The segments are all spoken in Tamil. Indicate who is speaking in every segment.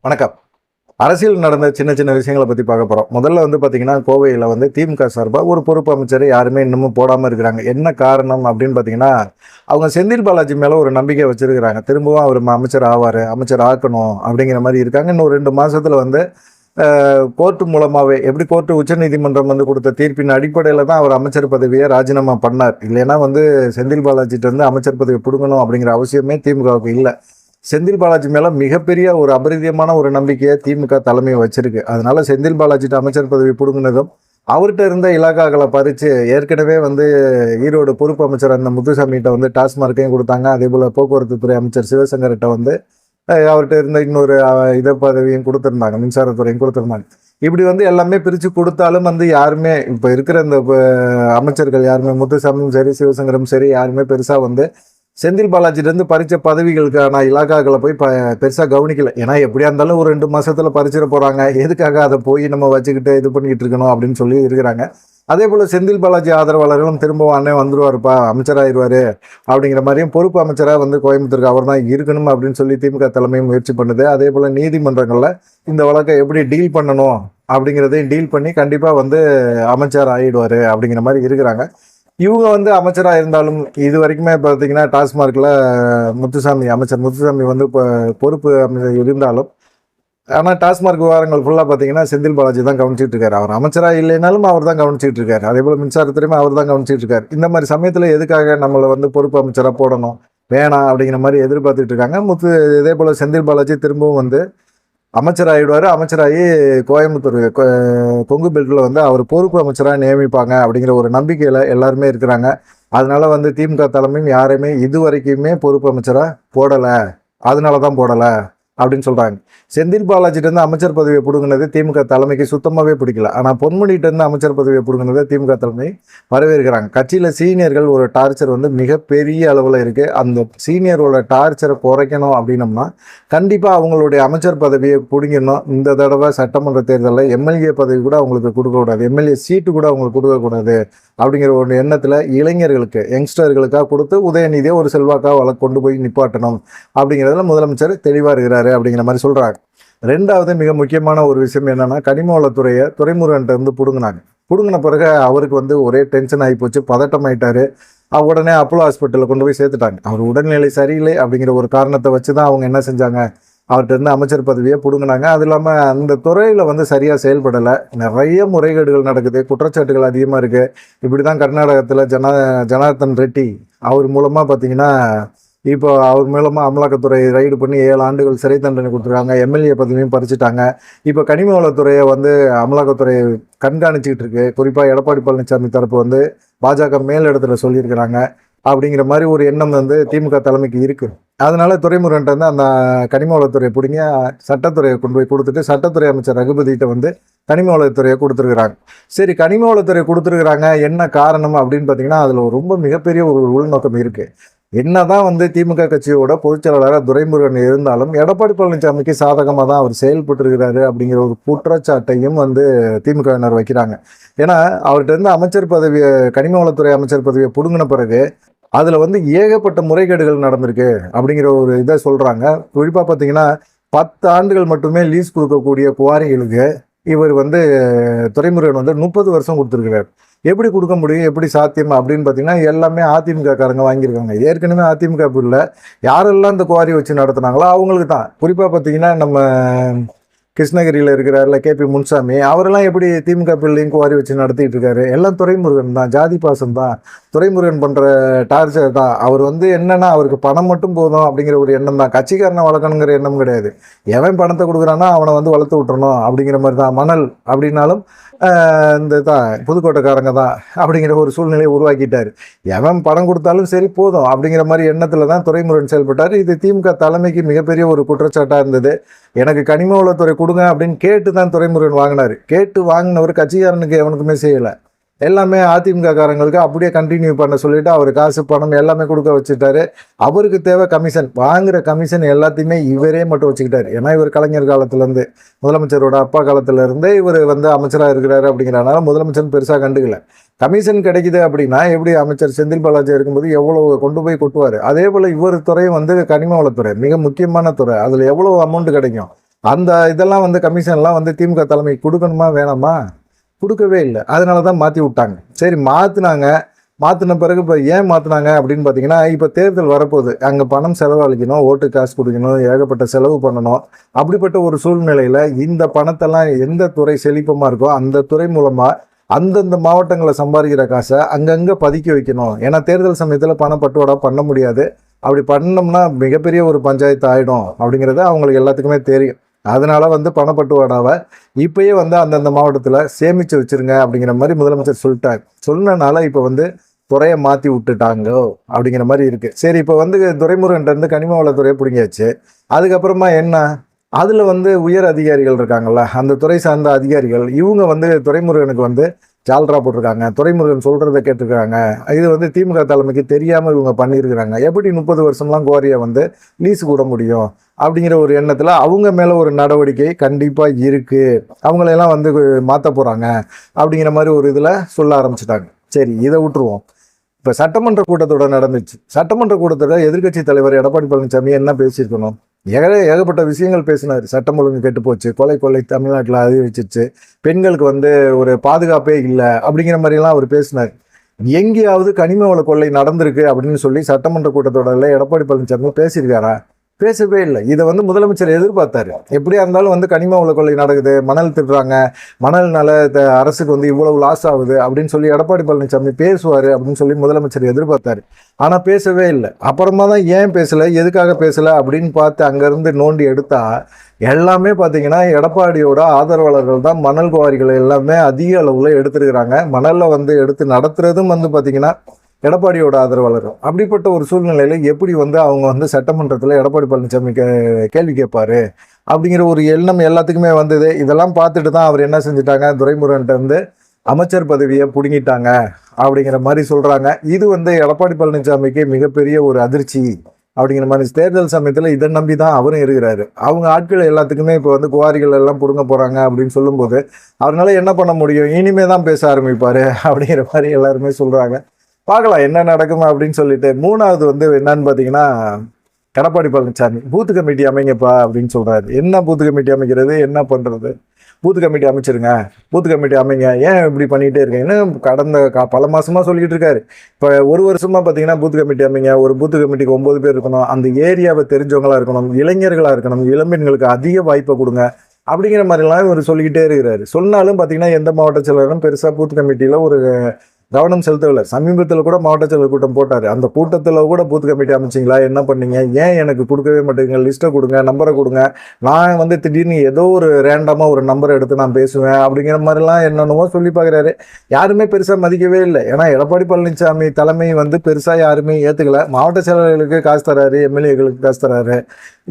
Speaker 1: வணக்கம். அரசியல் நடந்த சின்ன சின்ன விஷயங்கள பத்தி பார்க்க போறோம். முதல்ல பார்த்தீங்கன்னா, கோவையில திமுக சார்பா ஒரு பொறுப்பு அமைச்சர யாருமே இன்னமும் போடாம இருக்கிறாங்க. என்ன காரணம் அப்படின்னு பார்த்தீங்கன்னா, அவங்க செந்தில் பாலாஜி மேல ஒரு நம்பிக்கை வச்சிருக்கிறாங்க. திரும்பவும் அவர் அமைச்சர் ஆவாரு, அமைச்சர் ஆக்கணும் அப்படிங்கிற மாரி இருக்காங்க. இன்னும் 2 மாசத்துல கோர்ட் மூலமாவே எப்படி கோர்ட் உச்சநீதிமன்றம் கொடுத்த தீர்ப்பின் அடிப்படையில தான் அவர் அமைச்சர் பதவியை ராஜினாமா பண்ணார். இல்லைன்னா செந்தில் பாலாஜிட்ட அமைச்சர் பதவி புடுங்கணும் அப்படிங்கிற அவசியமே திமுகவுக்கு இல்ல. செந்தில் பாலாஜி மேல மிகப்பெரிய ஒரு அபரிதியமான ஒரு நம்பிக்கையை திமுக தலைமை வச்சிருக்கு. அதனால செந்தில் பாலாஜிட்ட அமைச்சர் பதவி புடுங்கினதும் அவர்கிட்ட இருந்த இலாக்காக்களை பறிச்சு ஏற்கனவே ஈரோடு பொறுப்பு அமைச்சர் அந்த முத்துசாமிகிட்ட டாஸ்மார்க்கையும் கொடுத்தாங்க. அதே போல போக்குவரத்து துறை அமைச்சர் சிவசங்கர்கிட்ட அவர்கிட்ட இருந்த இன்னொரு இதை பதவியும் கொடுத்துருந்தாங்க, மின்சாரத்துறையும் கொடுத்துருந்தாங்க. இப்படி எல்லாமே பிரித்து கொடுத்தாலும் யாருமே இப்போ இருக்கிற இந்த அமைச்சர்கள் யாருமே முத்துசாமியும் சரி சிவசங்கரும் சரி யாருமே பெருசாக செந்தில் பாலாஜிலேருந்து பறித்த பதவிகளுக்கான இலாக்காக்களை போய் பெருசாக கவனிக்கல. ஏன்னா எப்படியா இருந்தாலும் ஒரு 2 மாசத்துல பறிச்சிட போகிறாங்க, எதுக்காக அதை போய் நம்ம வச்சுக்கிட்டு இது பண்ணிக்கிட்டு இருக்கணும் அப்படின்னு சொல்லி இருக்கிறாங்க. அதே போல் செந்தில் பாலாஜி ஆதரவாளர்களும் திரும்பவும் அண்ணன் வந்துருவாருப்பா, அமைச்சராகிடுவார் அப்படிங்கிற மாதிரியும் பொறுப்பு அமைச்சராக கோயம்புத்தூருக்கு அவர் தான் இருக்கணும் அப்படின்னு சொல்லி திமுக தலைமையும் முயற்சி பண்ணுது. அதே போல் நீதிமன்றங்களில் இந்த வழக்கை எப்படி டீல் பண்ணணும் அப்படிங்கிறதையும் டீல் பண்ணி கண்டிப்பாக அமைச்சர் ஆகிடுவார் அப்படிங்கிற மாதிரி இருக்கிறாங்க. இவங்க அமைச்சராக இருந்தாலும் இது வரைக்குமே பார்த்தீங்கன்னா டாஸ்மார்க்கில் அமைச்சர் முத்துசாமி பொறுப்பு அமைச்சர் இருந்தாலும், ஆனால் டாஸ்மார்க் விவகாரங்கள் ஃபுல்லாக பார்த்தீங்கன்னா செந்தில் பாலாஜி தான் கவனிச்சிட்டு இருக்காரு. அவர் அமைச்சராக இல்லைனாலும் அவர் தான் கவனிச்சிட்டு இருக்காரு. அதே போல் மின்சாரத்துறையுமே அவர் தான் கவனிச்சிட்டு இருக்காரு. இந்த மாதிரி சமயத்தில் எதுக்காக நம்மளை பொறுப்பு அமைச்சராக போடணும் வேணாம் அப்படிங்கிற மாதிரி எதிர்பார்த்துட்டு இருக்காங்க. இதே போல் செந்தில் பாலாஜி திரும்பவும் அமைச்சராகிடுவார். அமைச்சராகி கோயம்புத்தூர் கொங்கு பெல்ட்டில் அவர் பொறுப்பு அமைச்சராக நியமிப்பாங்க அப்படிங்கிற ஒரு நம்பிக்கையில் எல்லாருமே இருக்கிறாங்க. அதனால திமுக தலைமையும் யாரையுமே இது வரைக்குமே பொறுப்பு அமைச்சராக போடலை, அதனால தான் போடலை அப்படின்னு சொல்கிறாங்க. செந்தில் பாலாஜிட்டேருந்து அமைச்சர் பதவியை பிடுங்கினது திமுக தலைமைக்கு சுத்தமாகவே பிடிக்கல. ஆனால் பொன்முடியிட்டேருந்து அமைச்சர் பதவியை பிடுங்கினது திமுக தலைமை வரவேற்கிறாங்க. கட்சியில் சீனியர்கள் ஒரு டார்ச்சர் மிகப்பெரிய அளவில் இருக்குது. அந்த சீனியரோட டார்ச்சரை குறைக்கணும் அப்படின்னம்னா கண்டிப்பாக அவங்களுடைய அமைச்சர் பதவியை பிடுங்கிடணும். இந்த தடவை சட்டமன்ற தேர்தலில் எம்எல்ஏ பதவி கூட அவங்களுக்கு கொடுக்கக்கூடாது, எம்எல்ஏ சீட்டு கூட அவங்களுக்கு கொடுக்கக்கூடாது அப்படிங்கிற ஒரு எண்ணத்தில் இளைஞர்களுக்கு யங்ஸ்டர்களுக்காக கொடுத்து உதயநிதியை ஒரு செல்வாக்காக கொண்டு போய் நிப்பாட்டணும் அப்படிங்கிறதுல முதலமைச்சர் தெளிவாக இருக்கிறாரு அப்படிங்கிற மாதிரி சொல்கிறாங்க. ரெண்டாவது மிக முக்கியமான ஒரு விஷயம் என்னன்னா, கனிம வளத்துறையை துரைமுருகன்ட்டு பிடுங்கின பிறகு அவருக்கு ஒரே டென்ஷன் ஆகி போச்சு, பதட்டம் ஆயிட்டாரு. உடனே அப்போலோ ஹாஸ்பிட்டலில் கொண்டு போய் சேர்த்துட்டாங்க. அவர் உடல்நிலை சரியில்லை அப்படிங்கிற ஒரு காரணத்தை வச்சு தான் அவங்க என்ன செஞ்சாங்க, அவர்கிட்ட அமைச்சர் பதவியை பிடுங்கினாங்க. அது இல்லாமல் அந்த துறையில் சரியாக செயல்படலை, நிறைய முறைகேடுகள் நடக்குது, குற்றச்சாட்டுகள் அதிகமாக இருக்குது. இப்படி தான் கர்நாடகத்தில் ஜனார்தன் ரெட்டி அவர் மூலமாக பார்த்தீங்கன்னா இப்போ அவர் மூலமாக அமலாக்கத்துறை ரைடு பண்ணி 7 ஆண்டுகள் சிறை தண்டனை கொடுத்துருக்காங்க. எம்எல்ஏ பதவியும் பறிச்சுட்டாங்க. இப்போ கனிம வளத்துறையை அமலாக்கத்துறை கண்காணிச்சிக்கிட்டு இருக்கு. குறிப்பாக எடப்பாடி பழனிசாமி தரப்பு பாஜக மேலிடத்துல சொல்லியிருக்கிறாங்க. அப்படிங்கிற மாதிரி ஒரு எண்ணம் திமுக தலைமைக்கு இருக்கு. அதனால துரைமுருகன்ட்ட அந்த கனிம வளத்துறையை பிடிங்க சட்டத்துறையை கொண்டு போய் கொடுத்துட்டு சட்டத்துறை அமைச்சர் ரகுபதிகிட்ட கனிம வளத்துறையை கொடுத்துருக்குறாங்க. சரி, கனிம வளத்துறையை கொடுத்துருக்குறாங்க, என்ன காரணம் அப்படின்னு பார்த்தீங்கன்னா அதில் ரொம்ப மிகப்பெரிய ஒரு உள்நோக்கம் இருக்குது. என்னதான் திமுக கட்சியோட பொதுச்செயலாளராக துரைமுருகன் இருந்தாலும் எடப்பாடி பழனிசாமிக்கு சாதகமாக தான் அவர் செயல்பட்டு இருக்கிறாரு அப்படிங்கிற ஒரு குற்றச்சாட்டையும் திமுகவினர் வைக்கிறாங்க. ஏன்னா அவர்கிட்ட அமைச்சர் பதவியை கனிம வளத்துறை அமைச்சர் பதவியை பிடுங்கின பிறகு அதில் ஏகப்பட்ட முறைகேடுகள் நடந்திருக்கு அப்படிங்கிற ஒரு இதை சொல்கிறாங்க. குறிப்பாக பார்த்தீங்கன்னா 10 ஆண்டுகள் மட்டுமே லீஸ் கொடுக்கக்கூடிய குவாரிகளுக்கு இவர் துரைமுருகன் 30 வருஷம் கொடுத்துருக்கிறார். எப்படி கொடுக்க முடியும், எப்படி சாத்தியம் அப்படின்னு பார்த்தீங்கன்னா எல்லாமே அதிமுக காரங்க வாங்கியிருக்காங்க. ஏற்கனவே அதிமுக பில்ல யாரெல்லாம் இந்த குவாரி வச்சு நடத்துனாங்களோ அவங்களுக்கு தான். குறிப்பாக பார்த்தீங்கன்னா நம்ம கிருஷ்ணகிரியில் இருக்கிறார்ல கேபி முன்சாமி, அவரெல்லாம் எப்படி திமுக பில்லையும் குவாரி வச்சு நடத்திட்டு இருக்காரு, எல்லாம் துரைமுருகன் தான், ஜாதி பாசம் தான், துரைமுருகன் பண்ணுற டார்ச்சர் தான். அவர் என்னன்னா அவருக்கு பணம் மட்டும் போதும் அப்படிங்கிற ஒரு எண்ணம் தான், கட்சிக்காரனை வளர்க்கணுங்கிற எண்ணம் கிடையாது. எவன் பணத்தை கொடுக்குறான்னா அவனை வளர்த்து விட்டுறணும் அப்படிங்கிற மாதிரி தான். மணல் அப்படின்னாலும் இந்த தான் புதுக்கோட்டைக்காரங்க தான் அப்படிங்கிற ஒரு சூழ்நிலையை உருவாக்கிட்டார். எவன் பணம் கொடுத்தாலும் சரி போதும் அப்படிங்கிற மாதிரி எண்ணத்தில் தான் துரைமுருகன் செயல்பட்டார். இது திமுக தலைமைக்கு மிகப்பெரிய ஒரு குற்றச்சாட்டாக இருந்தது. எனக்கு கனிம வளத்துறை கொடுங்க அப்படின்னு கேட்டு தான் துரைமுருகன் வாங்கினார். கேட்டு வாங்கினவர் கட்சிக்காரனுக்கு எவனுக்குமே செய்யலை. எல்லாமே அதிமுக காரங்களுக்கு அப்படியே கண்டினியூ பண்ண சொல்லிட்டு அவர் காசு பணம் எல்லாமே கொடுக்க வச்சுட்டாரு. அவருக்கு தேவை கமிஷன், வாங்குற கமிஷன் எல்லாத்தையுமே இவரே மட்டும் வச்சுக்கிட்டாரு. ஏன்னா இவர் கலைஞர் காலத்துலேருந்து முதலமைச்சரோட அப்பா காலத்துலேருந்தே இவர் அமைச்சராக இருக்கிறாரு. அப்படிங்கிறனால முதலமைச்சர் பெருசாக கண்டுக்கல. கமிஷன் கிடைக்குது அப்படின்னா எப்படி அமைச்சர் செந்தில் பாலாஜி இருக்கும்போது எவ்வளோ கொண்டு போய் கொட்டுவார். அதே போல் இவர் துறையும் கனிம வளத்துறை மிக முக்கியமான துறை, அதில் எவ்வளோ அமௌண்ட் கிடைக்கும். அந்த இதெல்லாம் வந்து கமிஷன்லாம் வந்து திமுக தலைமை கொடுக்கணுமா வேணாமா? கொடுக்கவே இல்லை. அதனால தான் மாற்றி விட்டாங்க. சரி மாற்றினாங்க. மாற்றின பிறகு இப்போ ஏன் மாற்றினாங்க அப்படின்னு பார்த்தீங்கன்னா, இப்போ தேர்தல் வரப்போகுது. அங்கே பணம் செலவழிக்கணும், ஓட்டு காசு கொடுக்கணும், ஏகப்பட்ட செலவு பண்ணணும். அப்படிப்பட்ட ஒரு சூழ்நிலையில் இந்த பணத்தெல்லாம் எந்த துறை செழிப்பமாக இருக்கோ அந்த துறை மூலமாக அந்தந்த மாவட்டங்களை சம்பாதிக்கிற காசை அங்கங்கே பதுக்கி வைக்கணும். ஏன்னா தேர்தல் சமயத்தில் பணப்பட்டுவாடா பண்ண முடியாது. அப்படி பண்ணோம்னா மிகப்பெரிய ஒரு பஞ்சாயத்து ஆகிடும் அப்படிங்கிறது அவங்களுக்கு எல்லாத்துக்குமே தெரியும். அதனால வந்து பணப்பட்டுவாடாவை இப்பயே வந்து அந்தந்த மாவட்டத்தில் சேமித்து வச்சிருங்க அப்படிங்கிற மாதிரி முதலமைச்சர் சொல்லிட்டாங்க. சொன்னனால இப்போ வந்து துறையை மாற்றி விட்டுட்டாங்கோ அப்படிங்கிற மாதிரி இருக்குது. சரி, இப்போ வந்து துரைமுருகன்ட்ட இருந்து கனிம வளத்துறையை பிடிங்கியாச்சு. அதுக்கப்புறமா என்ன, அதில் வந்து உயர் அதிகாரிகள் இருக்காங்கல்ல, அந்த துறை சார்ந்த அதிகாரிகள் இவங்க வந்து துரைமுருகனுக்கு வந்து ஜால்ரா போட்டிருக்காங்க. துரைமுருகன் சொல்கிறத கேட்டிருக்காங்க. இது வந்து திமுக தலைமைக்கு தெரியாமல் இவங்க பண்ணியிருக்கிறாங்க. எப்படி 30 வருஷம்லாம் குவாரியை வந்து லீஸு கூட முடியும் அப்படிங்கிற ஒரு எண்ணத்தில் அவங்க மேலே ஒரு நடவடிக்கை கண்டிப்பாக இருக்குது. அவங்களையெல்லாம் வந்து மாற்ற போகிறாங்க அப்படிங்கிற மாதிரி ஒரு இதில் சொல்ல ஆரம்பிச்சிட்டாங்க. சரி, இதை விட்டுருவோம். இப்போ சட்டமன்ற கூட்டத்தோட நடந்துச்சு. சட்டமன்ற கூட்டத்தோட எதிர்க்கட்சி தலைவர் எடப்பாடி பழனிசாமி என்ன பேசியிருக்கணும்? ஏகப்பட்ட விஷயங்கள் பேசினார். சட்டம் ஒழுங்கு கெட்டு போச்சு, கொலை தமிழ்நாட்டில் அதிகரிச்சிருச்சு, பெண்களுக்கு வந்து ஒரு பாதுகாப்பே இல்லை அப்படிங்கிற மாதிரிலாம் அவர் பேசினார். எங்கேயாவது கனிம வள கொள்ளை நடந்திருக்கு அப்படின்னு சொல்லி சட்டமன்ற கூட்டத்தொடரில் எடப்பாடி பழனிசாமி பேசியிருக்காரா? பேசவே இல்லை. இதை வந்து முதலமைச்சர் எதிர்பார்த்தாரு. எப்படியா இருந்தாலும் வந்து கனிம வள கொள்ளை நடக்குது, மணல் திட்டுறாங்க, மணல்னால அரசுக்கு வந்து இவ்வளவு லாஸ் ஆகுது அப்படின்னு சொல்லி எடப்பாடி பழனிசாமி பேசுவார் அப்படின்னு சொல்லி முதலமைச்சர் எதிர்பார்த்தாரு. ஆனால் பேசவே இல்லை. அப்புறமா தான் ஏன் பேசலை, எதுக்காக பேசலை அப்படின்னு பார்த்து அங்கேருந்து நோண்டி எடுத்தா எல்லாமே பார்த்தீங்கன்னா எடப்பாடியோட ஆதரவாளர்கள் தான் மணல் குவாரிகளை எல்லாமே அதிக அளவில் எடுத்துருக்கிறாங்க. மணலில் வந்து எடுத்து நடத்துறதும் வந்து பார்த்தீங்கன்னா எடப்பாடியோட ஆதரவாளர்கள். அப்படிப்பட்ட ஒரு சூழ்நிலையில் எப்படி வந்து அவங்க வந்து சட்டமன்றத்தில் எடப்பாடி பழனிசாமி கேள்வி கேட்பாரு அப்படிங்கிற ஒரு எண்ணம் எல்லாத்துக்குமே வந்தது. இதெல்லாம் பார்த்துட்டு தான் அவர் என்ன செஞ்சுட்டாங்க, துரைமுருகன்ட்ட இருந்து அமைச்சர் பதவியை பிடுங்கிட்டாங்க அப்படிங்கிற மாதிரி சொல்கிறாங்க. இது வந்து எடப்பாடி பழனிசாமிக்கு மிகப்பெரிய ஒரு அதிர்ச்சி அப்படிங்கிற மாதிரி. தேர்தல் சமயத்தில் இதை நம்பி தான் அவரும் இருக்கிறாரு. அவங்க ஆட்கள் எல்லாத்துக்குமே இப்போ வந்து குவாரிகள் எல்லாம் பிடுங்க போகிறாங்க அப்படின்னு சொல்லும்போது அவரால் என்ன பண்ண முடியும், இனிமே தான் பேச ஆரம்பிப்பார் அப்படிங்கிற மாதிரி எல்லாருமே சொல்கிறாங்க. பார்க்கலாம் என்ன நடக்கும் அப்படின்னு சொல்லிட்டு. மூணாவது வந்து என்னன்னு பார்த்தீங்கன்னா, எடப்பாடி பழனிசாமி பூத்து கமிட்டி அமைங்கப்பா அப்படின்னு சொல்கிறாரு. என்ன பூத்து கமிட்டி அமைக்கிறது, என்ன பண்ணுறது? பூத்து கமிட்டி அமைச்சிருங்க, பூத்து கமிட்டி அமைங்க, ஏன் இப்படி பண்ணிகிட்டே இருக்கீங்கன்னு கடந்த பல மாதமாக சொல்லிக்கிட்டு இருக்காரு. இப்போ ஒரு வருஷமாக பார்த்தீங்கன்னா பூத்து கமிட்டி அமைங்க, ஒரு பூத்து கமிட்டிக்கு 9 பேர் இருக்கணும், அந்த ஏரியாவை தெரிஞ்சவங்களாக இருக்கணும், இளைஞர்களாக இருக்கணும், இளம்பெண்களுக்கு அதிக வாய்ப்பை கொடுங்க அப்படிங்கிற மாதிரிலாம் இவர் சொல்லிக்கிட்டே இருக்கிறாரு. சொன்னாலும் பார்த்தீங்கன்னா எந்த மாவட்ட செயலரும் பெருசாக பூத்து கமிட்டியில் ஒரு கவனம் செலுத்தவில்லை. சமீபத்தில் கூட மாவட்ட செயலர் கூட்டம் போட்டார். அந்த கூட்டத்தில் கூட பூத் கமிட்டி அமைச்சிங்களா, என்ன பண்ணீங்க, ஏன் எனக்கு கொடுக்கவே மாட்டேங்க, லிஸ்ட்டை கொடுங்க, நம்பரை கொடுங்க, நான் வந்து திடீர்னு ஏதோ ஒரு ரேண்டமாக ஒரு நம்பரை எடுத்து நான் பேசுவேன் அப்படிங்கிற மாதிரிலாம் என்னென்னமோ சொல்லி பார்க்குறாரு. யாருமே பெருசாக மதிக்கவே இல்லை. ஏன்னா எடப்பாடி பழனிசாமி தலைமை வந்து பெருசாக யாருமே ஏற்றுக்கல. மாவட்ட செயலர்களுக்கு காசு தராரு, எம்எல்ஏகளுக்கு காசு தராரு.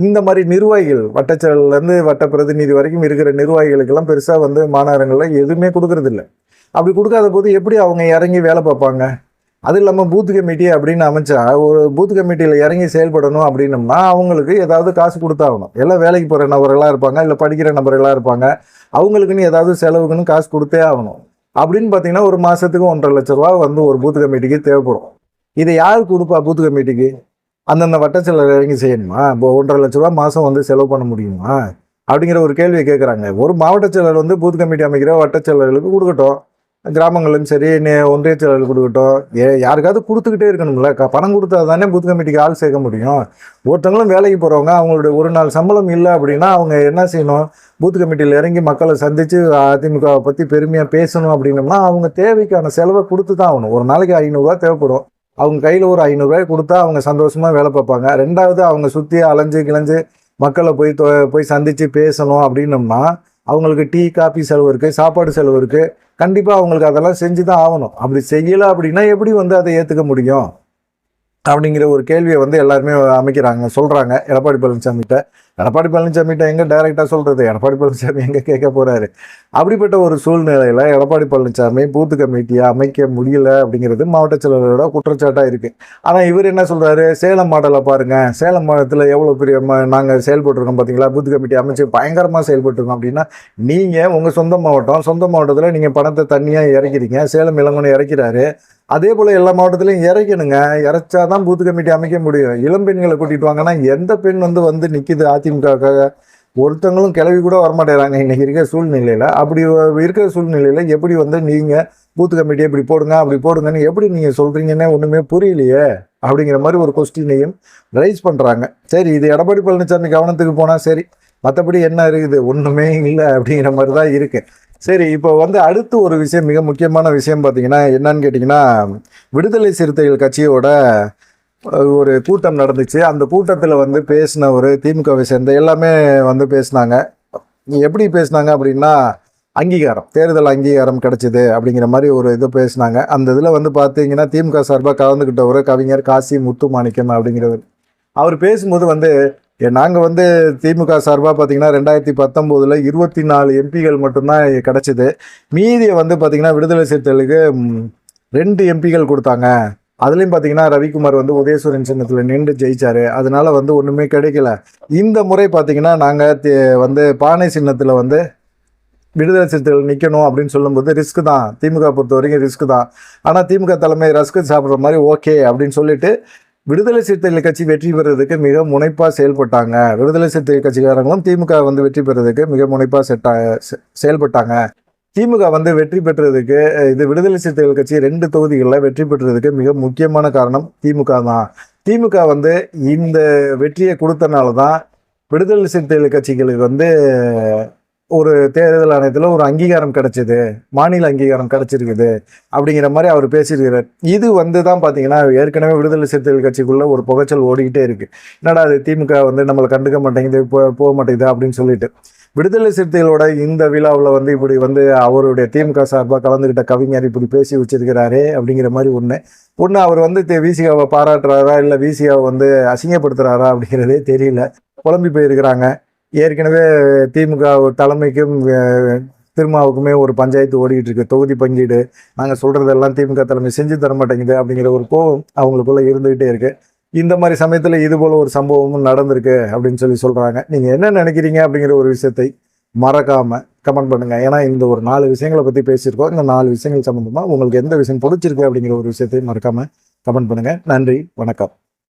Speaker 1: இந்த மாதிரி நிர்வாகிகள் வட்டச்செயலர்லேருந்து வட்ட பிரதிநிதி வரைக்கும் இருக்கிற நிர்வாகிகளுக்கெல்லாம் பெருசாக வந்து மாநகரங்களில் எதுவுமே கொடுக்கறதில்ல. அப்படி கொடுக்காத போது எப்படி அவங்க இறங்கி வேலை பார்ப்பாங்க? அது இல்லாமல் பூத் கமிட்டி அப்படின்னு அமைச்சா ஒரு பூத் கமிட்டியில் இறங்கி செயல்படணும் அப்படின்னம்னா அவங்களுக்கு ஏதாவது காசு கொடுத்தாகணும். எல்லாம் வேலைக்கு போகிற நபர்களாக இருப்பாங்க, இல்லை படிக்கிற நபர்களாக இருப்பாங்க. அவங்களுக்குன்னு ஏதாவது செலவுக்குன்னு காசு கொடுத்தே ஆகணும். அப்படின்னு பார்த்தீங்கன்னா ஒரு மாதத்துக்கு 1.5 லட்ச ரூபா வந்து ஒரு பூத் கமிட்டிக்கு தேவைப்படும். இதை யார் கொடுப்பா பூத் கமிட்டிக்கு? அந்தந்த வட்டச்செயலர் இறங்கி செய்யணுமா? இப்போ 1.5 லட்ச ரூபா மாதம் வந்து செலவு பண்ண முடியுமா அப்படிங்கிற ஒரு கேள்வியை கேட்குறாங்க. ஒரு மாவட்ட செயலர் வந்து பூத் கமிட்டி அமைக்கிற வட்டச்செயலர்களுக்கு கொடுக்கட்டும், கிராமங்களும் சரி ஒன்றிய செயலர்கள் கொடுக்கட்டும். யாருக்காவது கொடுத்துக்கிட்டே இருக்கணும்ல. பணம் கொடுத்தா தானே பூத் கமிட்டிக்கு ஆள் சேர்க்க முடியும். ஒருத்தவங்களும் வேலைக்கு போகிறவங்க அவங்களுடைய ஒரு நாள் சம்பளம் இல்லை அப்படின்னா அவங்க என்ன செய்யணும்? பூத் கமிட்டியில் இறங்கி மக்களை சந்தித்து அதிமுகவை பற்றி பெருமையாக பேசணும் அப்படின்னம்னா அவங்க தேவைக்கான செலவை கொடுத்து தான் ஆகணும். ஒரு நாளைக்கு 500 ரூபா தேவைப்படும். அவங்க கையில் ஒரு 500 ரூபாய் கொடுத்தா அவங்க சந்தோஷமாக வேலை பார்ப்பாங்க. ரெண்டாவது அவங்க சுற்றி அலைஞ்சு கிளைஞ்சு மக்களை போய் சந்தித்து பேசணும் அப்படின்னம்னா அவங்களுக்கு டீ காபி செலவு இருக்குது, சாப்பாடு செலவு இருக்குது. கண்டிப்பாக அவங்களுக்கு அதெல்லாம் செஞ்சு தான் ஆகணும். அப்படி செய்யலை அப்படின்னா எப்படி வந்து அதை ஏற்றுக்க முடியும் அப்படிங்கிற ஒரு கேள்வியை வந்து எல்லாருமே சொல்கிறாங்க எடப்பாடி பழனிசாமிகிட்ட. எடப்பாடி பழனிசாமிகிட்ட எங்கே டைரெக்டாக சொல்கிறது? எடப்பாடி பழனிசாமி எங்கே கேட்க போகிறாரு? அப்படிப்பட்ட ஒரு சூழ்நிலையில் எடப்பாடி பழனிசாமி பூத்து கமிட்டியை அமைக்க முடியல அப்படிங்கிறது மாவட்ட செயலரோட குற்றச்சாட்டாக இருக்குது. ஆனால் இவர் என்ன சொல்கிறாரு? சேலம் மாடலை பாருங்கள், சேலம் மாவட்டத்தில் எவ்வளோ பெரிய நாங்கள் செயல்பட்டுருக்கோம் பார்த்தீங்களா, பூத்து கமிட்டி அமைச்சு பயங்கரமாக செயல்பட்டுருக்கோம். அப்படின்னா நீங்கள் உங்கள் சொந்த மாவட்டத்தில் நீங்கள் பணத்தை தனியாக இறக்கிறீங்க, சேலம் இளங்கோன்னு இறக்கிறாரு. அதே போல் எல்லா மாவட்டத்திலையும் இறைக்கணுங்க. இறைச்சாதான் பூத்து கமிட்டி அமைக்க முடியும். இளம்பெண்களை கூட்டிகிட்டு வாங்கன்னா எந்த பெண் வந்து நிற்கிது அதிமுகவுக்காக? ஒருத்தங்களும் கிளவி கூட வரமாட்டேறாங்க இன்னைக்கு இருக்கிற சூழ்நிலையில். அப்படி இருக்கிற சூழ்நிலையில் எப்படி வந்து நீங்கள் பூத்து கமிட்டியை இப்படி போடுங்க அப்படி போடுங்கன்னு எப்படி நீங்கள் சொல்கிறீங்கன்னே ஒன்றுமே புரியலையே அப்படிங்கிற மாதிரி ஒரு கொஸ்டினையும் ரைஸ் பண்ணுறாங்க. சரி, இது எடப்பாடி பழனிசாமி கவனத்துக்கு போனால் சரி, மற்றபடி என்ன இருக்குது, ஒன்றுமே இல்லை அப்படிங்கிற மாதிரி தான் இருக்குது. சரி, இப்போ வந்து அடுத்து ஒரு விஷயம், மிக முக்கியமான விஷயம் பார்த்தீங்கன்னா என்னன்னு கேட்டிங்கன்னா, விடுதலை சிறுத்தைகள் கட்சியோட ஒரு கூட்டம் நடந்துச்சு. அந்த கூட்டத்தில் வந்து பேசின ஒரு திமுகவை சேர்ந்த எல்லாமே வந்து பேசினாங்க. எப்படி பேசினாங்க அப்படின்னா, அங்கீகாரம், தேர்தல் அங்கீகாரம் கிடைச்சிது அப்படிங்கிற மாதிரி ஒரு இது பேசினாங்க. அந்த இதில் வந்து பார்த்தீங்கன்னா திமுக சார்பாக கலந்துக்கிட்ட ஒரு கவிஞர் காசி முத்துமாணிக்கம் அப்படிங்கிறவர், அவர் பேசும்போது வந்து நாங்கள் வந்து திமுக சார்பாக பார்த்தீங்கன்னா 2019 24 எம்பிகள் மட்டும்தான் கிடச்சிது. மீதியை வந்து பார்த்தீங்கன்னா விடுதலை சிறுத்தைகளுக்கு 2 எம்பிகள் கொடுத்தாங்க. அதுலேயும் பார்த்தீங்கன்னா ரவிக்குமார் வந்து உதயசூரன் சின்னத்தில் நின்று ஜெயிச்சாரு. அதனால வந்து ஒன்றுமே கிடைக்கல. இந்த முறை பார்த்தீங்கன்னா நாங்கள் வந்து பானை சின்னத்தில் வந்து விடுதலை சிறுத்தைகள் நிற்கணும் அப்படின்னு சொல்லும்போது ரிஸ்க் தான், திமுக பொறுத்த வரைக்கும் ரிஸ்க் தான். ஆனால் திமுக தலைமை ரஸ்க்கு சாப்பிட்ற மாதிரி ஓகே அப்படின்னு சொல்லிட்டு விடுதலை சிறுத்தைகள் கட்சி வெற்றி பெறுறதுக்கு மிக முனைப்பாக செயல்பட்டாங்க. விடுதலை சிறுத்தைகள் கட்சிக்காரங்களும் திமுக வந்து வெற்றி பெறுறதுக்கு மிக முனைப்பாக செயல்பட்டாங்க. திமுக வந்து வெற்றி பெற்றதுக்கு, இது விடுதலை சிறுத்தைகள் கட்சி 2 தொகுதிகளில் வெற்றி பெற்றதுக்கு மிக முக்கியமான காரணம் திமுக தான். திமுக வந்து இந்த வெற்றியை கொடுத்தனால தான் விடுதலை சிறுத்தைகள் கட்சிகளுக்கு வந்து ஒரு தேர்தல் ஆணையத்தில் ஒரு அங்கீகாரம் கிடைச்சிது, மாநில அங்கீகாரம் கிடைச்சிருக்குது அப்படிங்கிற மாதிரி அவர் பேசியிருக்கிறார். இது வந்து தான் பார்த்தீங்கன்னா ஏற்கனவே விடுதலை சிறுத்தைகள் கட்சிக்குள்ளே ஒரு புகைச்சல் ஓடிக்கிட்டே இருக்குது. என்னடா அது திமுக வந்து நம்மளை கண்டுக்க மாட்டேங்குது, போக மாட்டேங்குது அப்படின்னு சொல்லிட்டு. விடுதலை சிறுத்தைகளோட இந்த விழாவில் வந்து இப்படி வந்து அவருடைய திமுக சார்பாக கலந்துக்கிட்ட கவிஞர் இப்படி பேசி வச்சிருக்கிறாரே அப்படிங்கிற மாதிரி ஒன்று அவர் வந்து விசிகாவை பாராட்டுறாரா இல்லை விசிகாவை வந்து அசிங்கப்படுத்துகிறாரா அப்படிங்கிறதே தெரியல. குழம்பி போயிருக்கிறாங்க. ஏற்கனவே திமுக தலைமைக்கும் திருமாவுக்குமே ஒரு பஞ்சாயத்து ஓடிக்கிட்டு இருக்கு, தொகுதி பங்கீடு. நாங்கள் சொல்கிறதெல்லாம் திமுக தலைமை செஞ்சு தர மாட்டேங்குது அப்படிங்கிற ஒரு கோபம் அவங்களுக்குள்ள இருந்துகிட்டே இருக்கு. இந்த மாதிரி சமயத்தில் இது போல ஒரு சம்பவமும் நடந்திருக்கு அப்படின்னு சொல்கிறாங்க. நீங்கள் என்ன நினைக்கிறீங்க அப்படிங்கிற ஒரு விஷயத்தை மறக்காம கமெண்ட் பண்ணுங்க. ஏன்னா இந்த ஒரு 4 விஷயங்களை பற்றி பேசியிருக்கோம். இந்த 4 விஷயங்கள் சம்மந்தமாக உங்களுக்கு எந்த விஷயம் பிடிச்சிருக்கு அப்படிங்கிற ஒரு விஷயத்தையும் மறக்காம கமெண்ட் பண்ணுங்க. நன்றி, வணக்கம்.